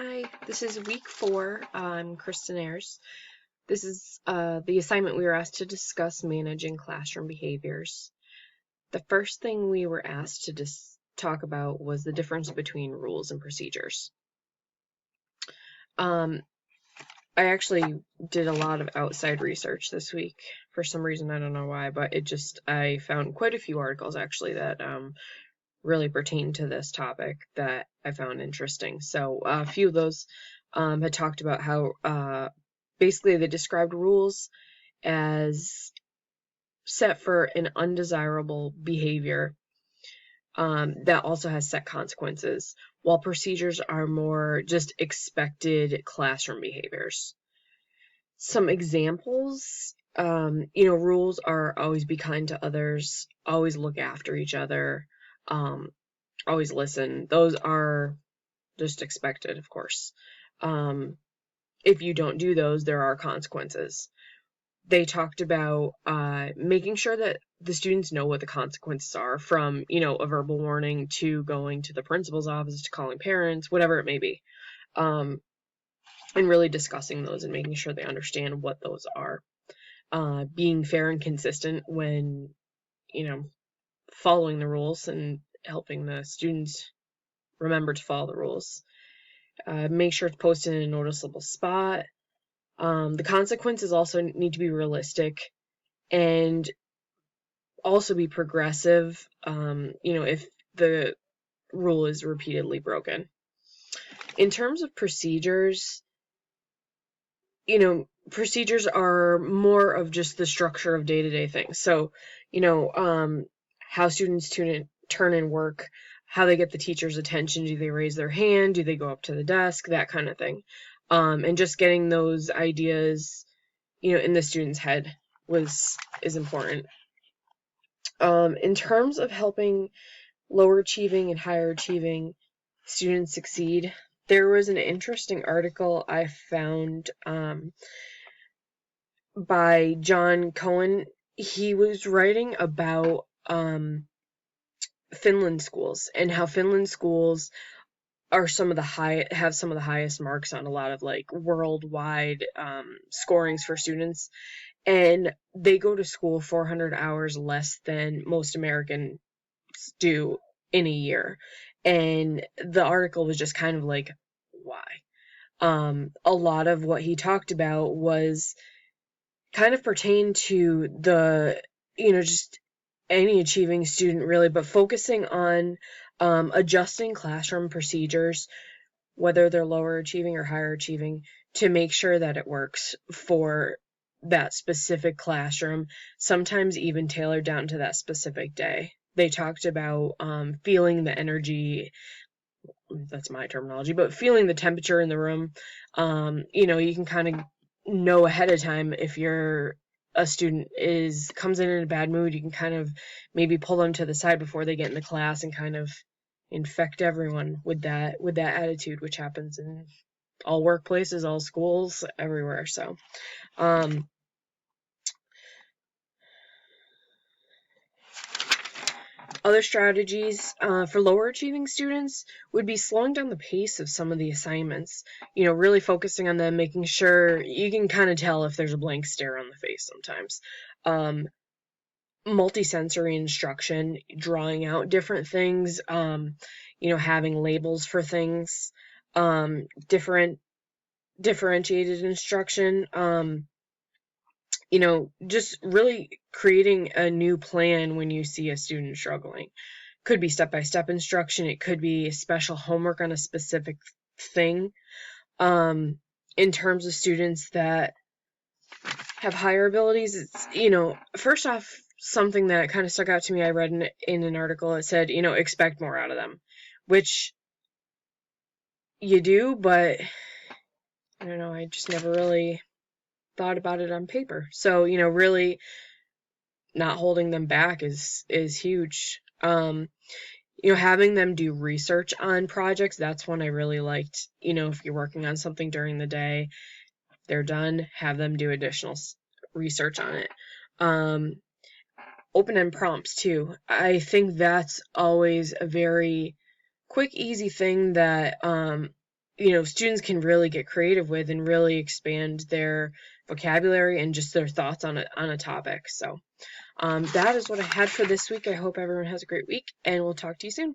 Hi, this is week 4. I'm Kristen Ayers. This is the assignment we were asked to discuss managing classroom behaviors. The first thing we were asked to talk about was the difference between rules and procedures. I actually did a lot of outside research this week. For some reason, I don't know why, but I found quite a few articles actually that really pertain to this topic that I found interesting. So a few of those had talked about how basically they described rules as set for an undesirable behavior that also has set consequences, while procedures are more just expected classroom behaviors. Some examples, rules are always be kind to others, always look after each other, always listen. Those are just expected, of course. If you don't do those, there are consequences. They talked about making sure that the students know what the consequences are, from, a verbal warning to going to the principal's office to calling parents, whatever it may be. And really discussing those and making sure they understand what those are. Being fair and consistent when, following the rules and helping the students remember to follow the rules. Make sure it's posted in a noticeable spot. The consequences also need to be realistic and also be progressive, if the rule is repeatedly broken. In terms of procedures, procedures are more of just the structure of day-to-day things. So, how students turn in work, how they get the teacher's attention. Do they raise their hand? Do they go up to the desk? That kind of thing. And just getting those ideas, in the student's head is important. In terms of helping lower achieving and higher achieving students succeed, there was an interesting article I found by John Cohen. He was writing about Finland schools and how Finland schools are have some of the highest marks on a lot of worldwide scorings for students, and they go to school 400 hours less than most Americans do in a year. And the article was just kind of like, why? A lot of what he talked about was kind of pertained to the, just any achieving student really, but focusing on adjusting classroom procedures, whether they're lower achieving or higher achieving, to make sure that it works for that specific classroom, sometimes even tailored down to that specific day. They talked about feeling the energy, that's my terminology, but feeling the temperature in the room. You can kind of know ahead of time if a student comes in a bad mood. You can kind of maybe pull them to the side before they get in the class and kind of infect everyone with that attitude, which happens in all workplaces, all schools, everywhere. So other strategies for lower achieving students would be slowing down the pace of some of the assignments, really focusing on them, making sure you can kind of tell if there's a blank stare on the face sometimes. Multisensory instruction, drawing out different things, having labels for things, differentiated instruction, just really creating a new plan when you see a student struggling. Could be step-by-step instruction. It could be special homework on a specific thing. In terms of students that have higher abilities, it's, first off, something that kind of stuck out to me, I read in an article, it said, expect more out of them, which you do, but I don't know, I just never really thought about it on paper. So, really not holding them back is huge. Having them do research on projects, that's one I really liked. If you're working on something during the day, they're done, have them do additional research on it. Open-end prompts too. I think that's always a very quick, easy thing that students can really get creative with and really expand their vocabulary and just their thoughts on a topic. So that is what I had for this week. I hope everyone has a great week, and we'll talk to you soon.